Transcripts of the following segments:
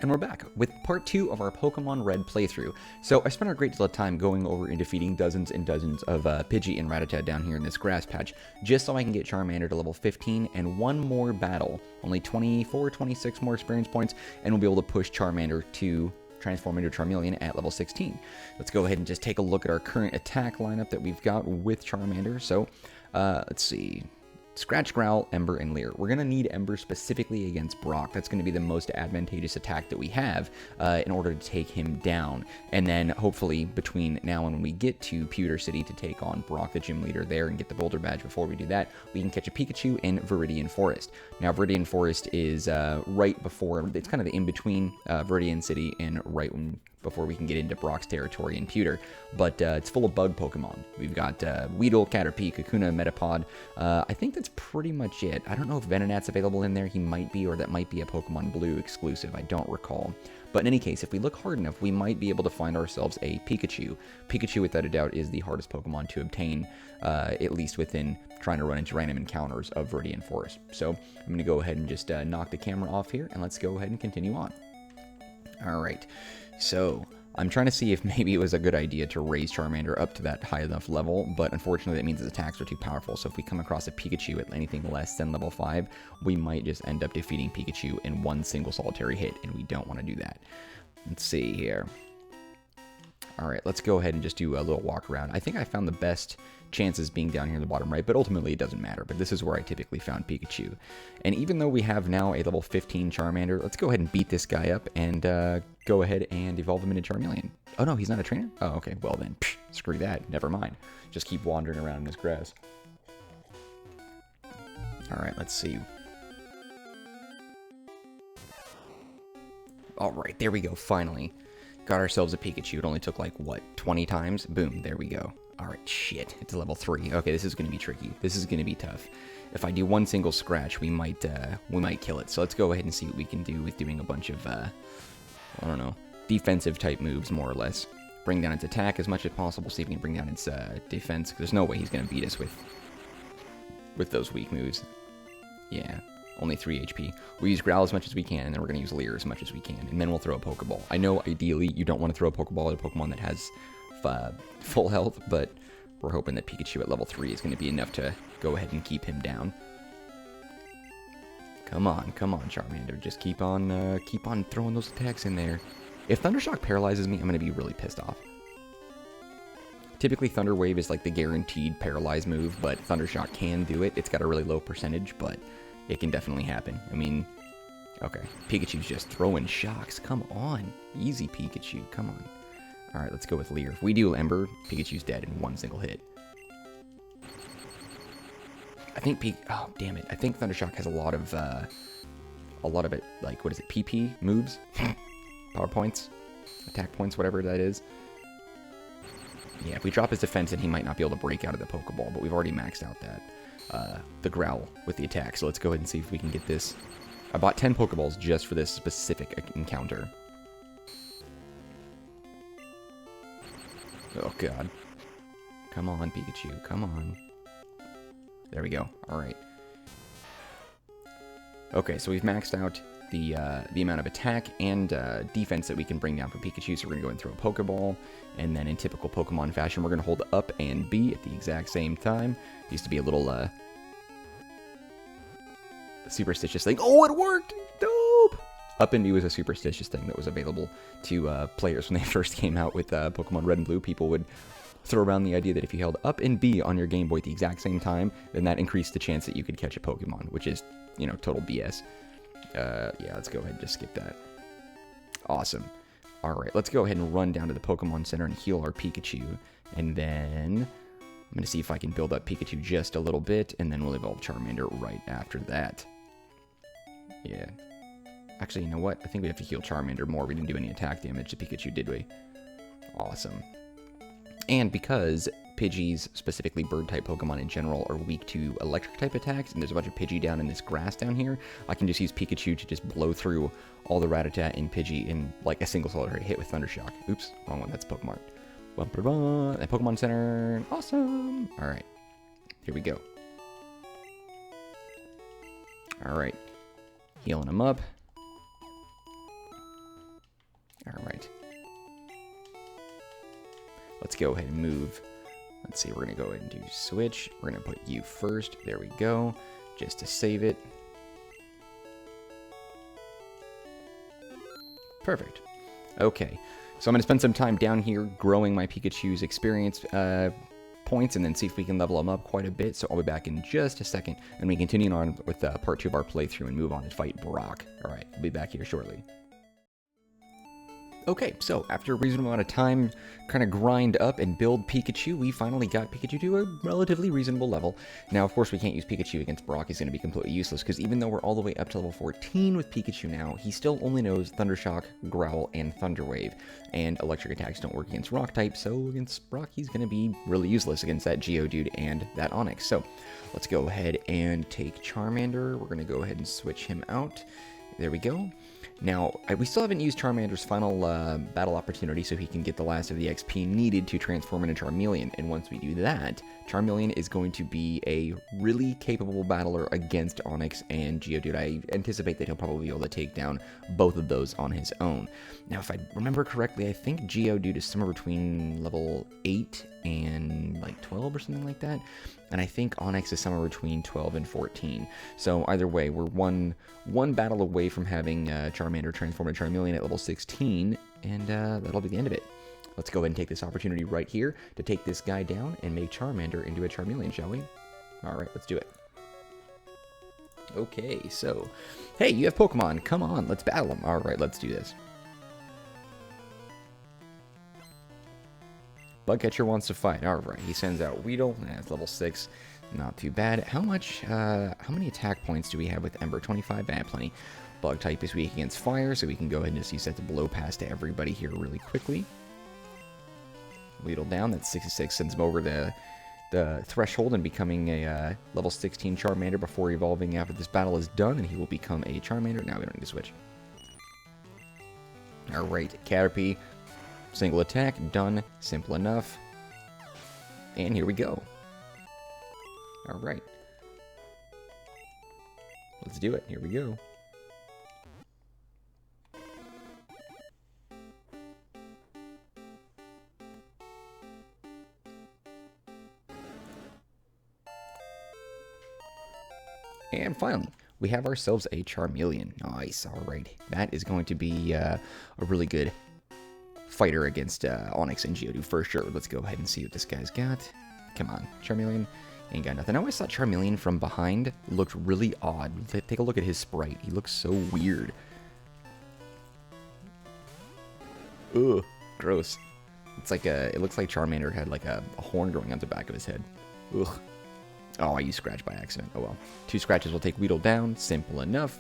And we're back with part 2 of our Pokemon Red playthrough. So I spent a great deal of time going over and defeating dozens and dozens of Pidgey and Rattata down here in this grass patch, just so I can get Charmander to level 15 and one more battle, only 24, 26 more experience points, and we'll be able to push Charmander to transform into Charmeleon at level 16. Let's go ahead and just take a look at our current attack lineup that we've got with Charmander. So, let's see. Scratch, Growl, Ember, and Leer. We're going to need Ember specifically against Brock. That's going to be the most advantageous attack that we have in order to take him down. And then hopefully between now and when we get to Pewter City to take on Brock, the gym leader there, and get the Boulder Badge before we do that, we can catch a Pikachu in Viridian Forest. Now Viridian Forest is right before, it's kind of the in-between Viridian City and right before we can get into Brock's territory in Pewter. But it's full of bug Pokemon. We've got Weedle, Caterpie, Kakuna, Metapod. I think that's pretty much it. I don't know if Venonat's available in there. He might be, or that might be a Pokemon Blue exclusive. I don't recall. But in any case, if we look hard enough, we might be able to find ourselves a Pikachu. Pikachu, without a doubt, is the hardest Pokemon to obtain, at least within trying to run into random encounters of Viridian Forest. So I'm going to go ahead and just knock the camera off here, and let's go ahead and continue on. Alright, so I'm trying to see if maybe it was a good idea to raise Charmander up to that high enough level, but unfortunately that means his attacks are too powerful, so if we come across a Pikachu at anything less than level 5, we might just end up defeating Pikachu in one single solitary hit, and we don't want to do that. Let's see here. Alright, let's go ahead and just do a little walk around. I think I found the best chances being down here in the bottom right, but ultimately it doesn't matter. But this is where I typically found Pikachu. And even though we have now a level 15 Charmander, let's go ahead and beat this guy up and go ahead and evolve him into Charmeleon. Oh no, he's not a trainer? Oh, okay, well then, screw that, never mind. Just keep wandering around in this grass. Alright, let's see. Alright, there we go, finally. Got ourselves a Pikachu. It only took like, what, 20 times? Boom, there we go. Alright, shit, it's level 3. Okay, this is going to be tricky. This is going to be tough. If I do one single scratch, we might kill it. So let's go ahead and see what we can do with doing a bunch of, I don't know, defensive type moves, more or less. Bring down its attack as much as possible, see if we can bring down its defense, because there's no way he's going to beat us with those weak moves. Yeah. Only 3 HP. We'll use Growl as much as we can, and then we're going to use Leer as much as we can, and then we'll throw a Pokeball. I know, ideally, you don't want to throw a Pokeball at a Pokemon that has full health, but we're hoping that Pikachu at level 3 is going to be enough to go ahead and keep him down. Come on, Charmander. Just keep on throwing those attacks in there. If Thundershock paralyzes me, I'm going to be really pissed off. Typically, Thunder Wave is like the guaranteed paralyze move, but Thundershock can do it. It's got a really low percentage, but it can definitely happen. I mean, okay. Pikachu's just throwing shocks. Come on. Easy, Pikachu. Come on. Alright, let's go with Leer. If we do Ember, Pikachu's dead in one single hit. I think oh, damn it. I think Thundershock has a lot of it, like, what is it, PP moves? Power points? Attack points, whatever that is. Yeah, if we drop his defense, then he might not be able to break out of the Pokeball, but we've already maxed out the Growl with the attack, so let's go ahead and see if we can get this. I bought 10 Pokeballs just for this specific encounter. Oh god. Come on, Pikachu, come on. There we go, alright. Okay, so we've maxed out the amount of attack and defense that we can bring down for Pikachu, so we're going to go and throw a Pokeball, and then in typical Pokemon fashion, we're going to hold up and B at the exact same time. Used to be a little superstitious thing. Oh, it worked! Dope! Up and B was a superstitious thing that was available to players when they first came out with Pokemon Red and Blue. People would throw around the idea that if you held up and B on your Game Boy at the exact same time, then that increased the chance that you could catch a Pokemon, which is, you know, total BS. Yeah, let's go ahead and just skip that. Awesome. Alright, let's go ahead and run down to the Pokemon Center and heal our Pikachu. And then I'm going to see if I can build up Pikachu just a little bit, and then we'll evolve Charmander right after that. Yeah. Actually, you know what? I think we have to heal Charmander more. We didn't do any attack damage to Pikachu, did we? Awesome. And because Pidgeys, specifically bird-type Pokemon in general, are weak to electric-type attacks, and there's a bunch of Pidgey down in this grass down here, I can just use Pikachu to just blow through all the Rattata and Pidgey in, like, a single solitary hit with Thundershock. Oops, wrong one, that's Pokemon. And Pokemon Center, awesome! Alright, here we go. Alright, healing him up. Alright. Let's go ahead and move. Let's see, we're going to go ahead and do switch. We're going to put you first. There we go. Just to save it. Perfect. Okay. So I'm going to spend some time down here growing my Pikachu's experience points and then see if we can level them up quite a bit. So I'll be back in just a second and we continue on with part 2 of our playthrough and move on to fight Brock. Alright, I'll be back here shortly. Okay, so after a reasonable amount of time, kind of grind up and build Pikachu, we finally got Pikachu to a relatively reasonable level. Now, of course, we can't use Pikachu against Brock. He's going to be completely useless, because even though we're all the way up to level 14 with Pikachu now, he still only knows Thunder Shock, Growl, and Thunder Wave. And electric attacks don't work against Rock type, so against Brock, he's going to be really useless against that Geodude and that Onix. So, let's go ahead and take Charmander. We're going to go ahead and switch him out. There we go. Now, we still haven't used Charmander's final battle opportunity, so he can get the last of the XP needed to transform into Charmeleon. And once we do that, Charmeleon is going to be a really capable battler against Onix and Geodude. I anticipate that he'll probably be able to take down both of those on his own. Now, if I remember correctly, I think Geodude is somewhere between level 8 and like 12 or something like that. And I think Onix is somewhere between 12 and 14. So either way, we're one battle away from having Charmander transform into Charmeleon at level 16, and that'll be the end of it. Let's go ahead and take this opportunity right here to take this guy down and make Charmander into a Charmeleon, shall we? Alright, let's do it. Okay, so, hey, you have Pokemon. Come on, let's battle them. Alright, let's do this. Bugcatcher wants to fight. Alright, he sends out Weedle. That's level 6. Not too bad. How many attack points do we have with Ember? 25? Plenty. Bug type is weak against fire, so we can go ahead and just use that to blow past everybody here really quickly. Weedle down. That's 66. Sends him over the threshold and becoming a level 16 Charmander before evolving after this battle is done, and he will become a Charmander. Now we don't need to switch. Alright, Caterpie. Single attack, done, simple enough. And here we go. Alright. Let's do it, here we go. And finally, we have ourselves a Charmeleon. Nice, alright. That is going to be a really good fighter against Onix and Geodude for sure. Let's go ahead and see what this guy's got. Come on, Charmeleon ain't got nothing. I always thought Charmeleon from behind looked really odd. Take a look at his sprite. He looks so weird. Ugh, gross. It's like it looks like Charmander had like a horn growing on the back of his head. Ugh. Oh, I used Scratch by accident. Oh well. 2 scratches will take Weedle down. Simple enough.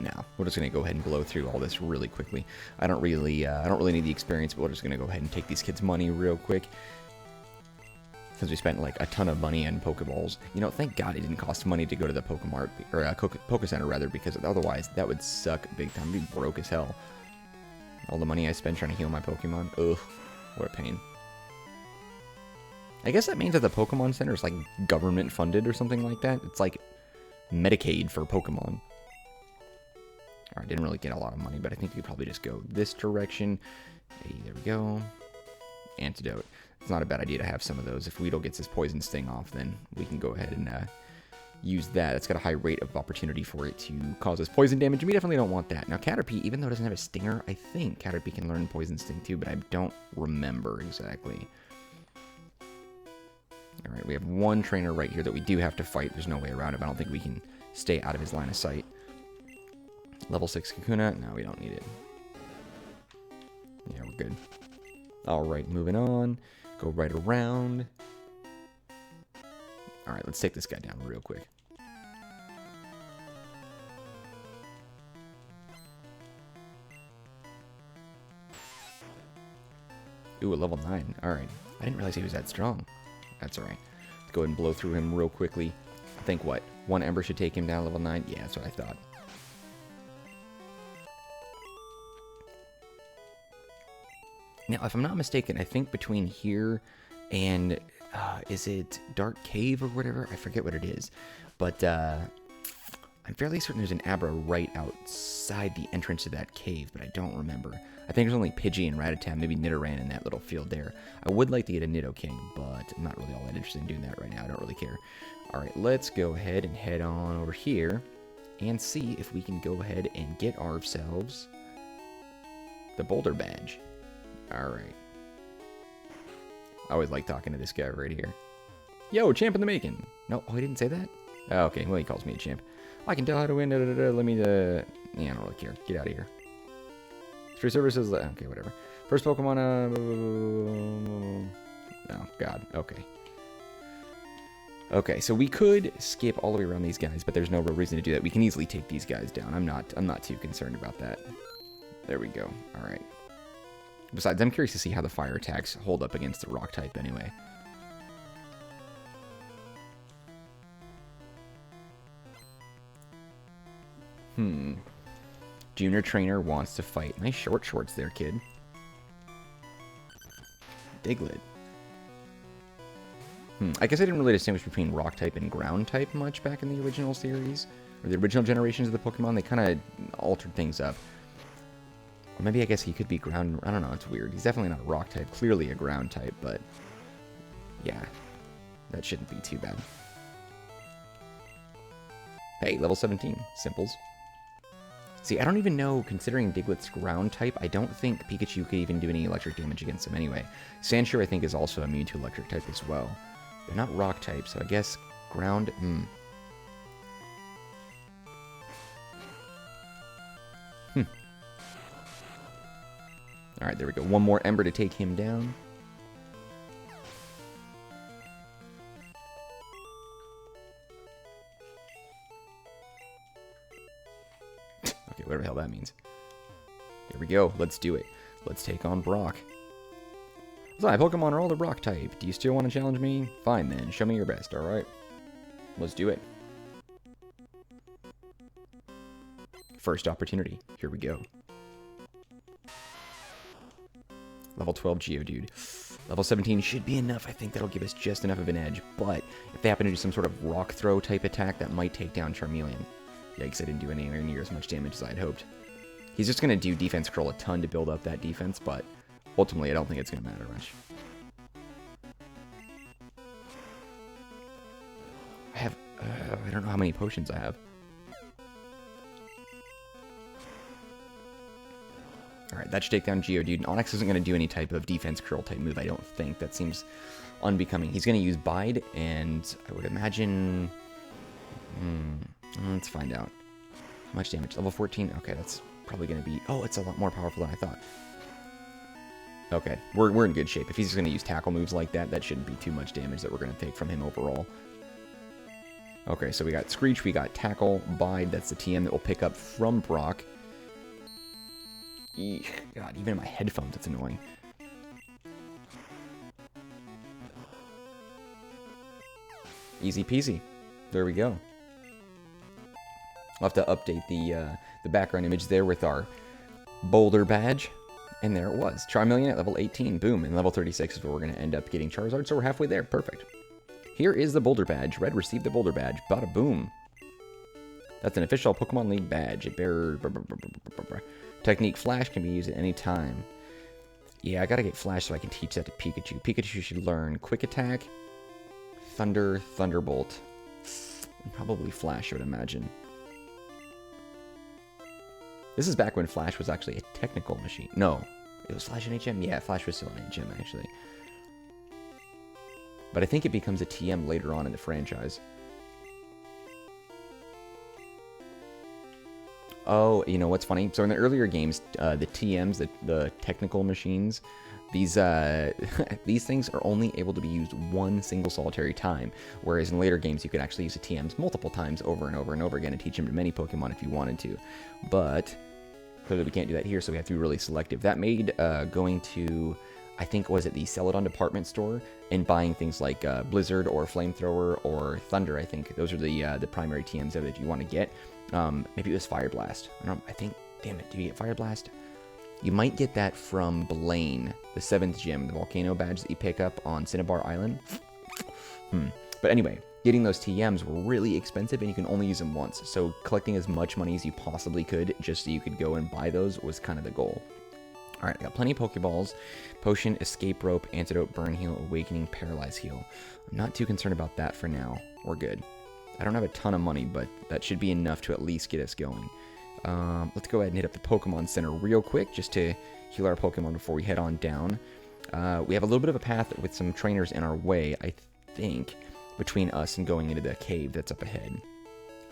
Now, we're just going to go ahead and blow through all this really quickly. I don't really need the experience, but we're just going to go ahead and take these kids' money real quick. Since we spent like a ton of money on Pokeballs. You know, thank God it didn't cost money to go to the Pokemart, or Poke Center rather, because otherwise that would suck big time. I'd be broke as hell. All the money I spent trying to heal my Pokemon. Ugh, what a pain. I guess that means that the Pokemon Center is like government funded or something like that. It's like Medicaid for Pokemon. Alright, didn't really get a lot of money, but I think we could probably just go this direction. Hey, there we go. Antidote. It's not a bad idea to have some of those. If Weedle gets his Poison Sting off, then we can go ahead and use that. It's got a high rate of opportunity for it to cause us poison damage, and we definitely don't want that. Now, Caterpie, even though it doesn't have a Stinger, I think Caterpie can learn Poison Sting too, but I don't remember exactly. Alright, we have one trainer right here that we do have to fight. There's no way around it. I don't think we can stay out of his line of sight. Level 6 Kakuna. No, we don't need it. Yeah, we're good. Alright, moving on. Go right around. Alright, let's take this guy down real quick. Ooh, a level 9. Alright. I didn't realize he was that strong. That's alright. Let's go ahead and blow through him real quickly. I think what? 1 Ember should take him down level 9? Yeah, that's what I thought. Now, if I'm not mistaken, I think between here and, is it Dark Cave or whatever? I forget what it is. But, I I'm fairly certain there's an Abra right outside the entrance to that cave, but I don't remember. I think there's only Pidgey and Rattata, maybe Nidoran in that little field there. I would like to get a Nidoking, but I'm not really all that interested in doing that right now. I don't really care. Alright, let's go ahead and head on over here and see if we can go ahead and get ourselves the Boulder Badge. Alright. I always like talking to this guy right here. Yo, champ in the making. No, oh, he didn't say that? Oh, okay, well, he calls me a champ. I can tell how to win. Let me, yeah, I don't really care. Get out of here. Free services. Okay, whatever. First Pokemon. Oh, God. Okay. Okay, so we could skip all the way around these guys, but there's no real reason to do that. We can easily take these guys down. I'm not too concerned about that. There we go. All right. Besides, I'm curious to see how the fire attacks hold up against the rock type anyway. Junior trainer wants to fight. Nice short shorts there, kid. Diglett. I guess I didn't really distinguish between rock type and ground type much back in the original series. Or the original generations of the Pokemon. They kind of altered things up. Or maybe I guess he could be ground. I don't know. It's weird. He's definitely not a rock type. Clearly a ground type, but yeah. That shouldn't be too bad. Hey, level 17. Simples. See, I don't even know, considering Diglett's ground type, I don't think Pikachu could even do any electric damage against him anyway. Sandshrew, I think, is also immune to electric type as well. They're not rock type, so I guess ground, Alright, there we go. One more Ember to take him down. Whatever the hell that means. Here we go. Let's do it. Let's take on Brock. My Pokemon are all the rock type. Do you still want to challenge me? Fine then. Show me your best, alright? Let's do it. First opportunity. Here we go. Level 12 Geodude. Level 17 should be enough. I think that'll give us just enough of an edge. But if they happen to do some sort of rock throw type attack, that might take down Charmeleon. Yikes, I didn't do anywhere near as much damage as I'd hoped. He's just going to do defense curl a ton to build up that defense, but ultimately I don't think it's going to matter much. I don't know how many potions I have. Alright, that should take down Geodude. Onix isn't going to do any type of defense curl type move, I don't think. That seems unbecoming. He's going to use Bide, and I would imagine... let's find out. How much damage? Level 14? Okay, that's probably going to be... Oh, it's a lot more powerful than I thought. Okay, we're in good shape. If he's just going to use tackle moves like that, that shouldn't be too much damage that we're going to take from him overall. Okay, so we got Screech, we got Tackle, Bide. That's the TM that we'll pick up from Brock. Eesh, God, even in my headphones, it's annoying. Easy peasy. There we go. I'll have to update the background image there with our Boulder Badge. And there it was. Charmeleon at level 18. Boom. And level 36 is where we're going to end up getting Charizard. So we're halfway there. Perfect. Here is the Boulder Badge. Red received the Boulder Badge. Bada boom. That's an official Pokemon League badge. It bears... Technique Flash can be used at any time. Yeah, I gotta get Flash so I can teach that to Pikachu. Pikachu should learn Quick Attack, Thunder, Thunderbolt, and probably Flash, I would imagine. This is back when Flash was actually a technical machine. No, it was Flash in HM? Yeah, Flash was still in HM, actually. But I think it becomes a TM later on in the franchise. Oh, you know what's funny? So in the earlier games, the TMs, the technical machines, these these things are only able to be used one single solitary time. Whereas in later games, you could actually use the TMs multiple times over and over and over again and teach them to many Pokemon if you wanted to. But clearly we can't do that here, so we have to be really selective. That made going to, I think, was it the Celadon department store and buying things like Blizzard or Flamethrower or Thunder, I think. Those are the primary TMs that you want to get. Maybe it was Fire Blast. I think, damn it, did you get Fire Blast? You might get that from Blaine, the 7th gym, the volcano badge that you pick up on Cinnabar Island. But anyway, getting those TMs were really expensive, and you can only use them once. So collecting as much money as you possibly could, just so you could go and buy those, was kind of the goal. Alright, I got plenty of Pokeballs, Potion, Escape Rope, Antidote, Burn Heal, Awakening, Paralyze Heal. I'm not too concerned about that for now. We're good. I don't have a ton of money, but that should be enough to at least get us going. Let's go ahead and hit up the Pokemon Center real quick, just to heal our Pokemon before we head on down. We have a little bit of a path with some trainers in our way, I think, between us and going into the cave that's up ahead.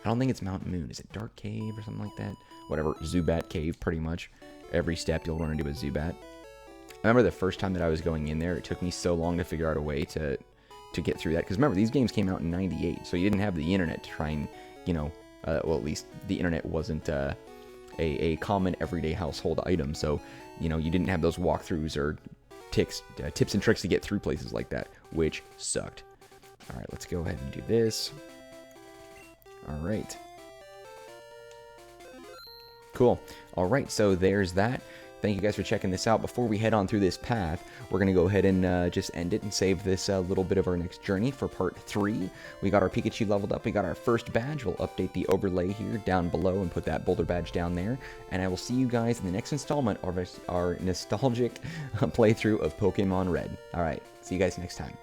I don't think it's Mount Moon. Is it Dark Cave or something like that? Whatever, Zubat Cave, pretty much. Every step you'll run into a Zubat. I remember the first time that I was going in there, it took me so long to figure out a way to get through that. Because remember, these games came out in '98, so you didn't have the internet to try and, you know, well, at least the internet wasn't a common everyday household item. So, you know, you didn't have those walkthroughs or tips and tricks to get through places like that, which sucked. All right, let's go ahead and do this. All right. Cool. All right, so there's that. Thank you guys for checking this out. Before we head on through this path, we're going to go ahead and just end it and save this little bit of our next journey for part 3. We got our Pikachu leveled up. We got our first badge. We'll update the overlay here down below and put that Boulder Badge down there. And I will see you guys in the next installment of our nostalgic playthrough of Pokemon Red. All right, see you guys next time.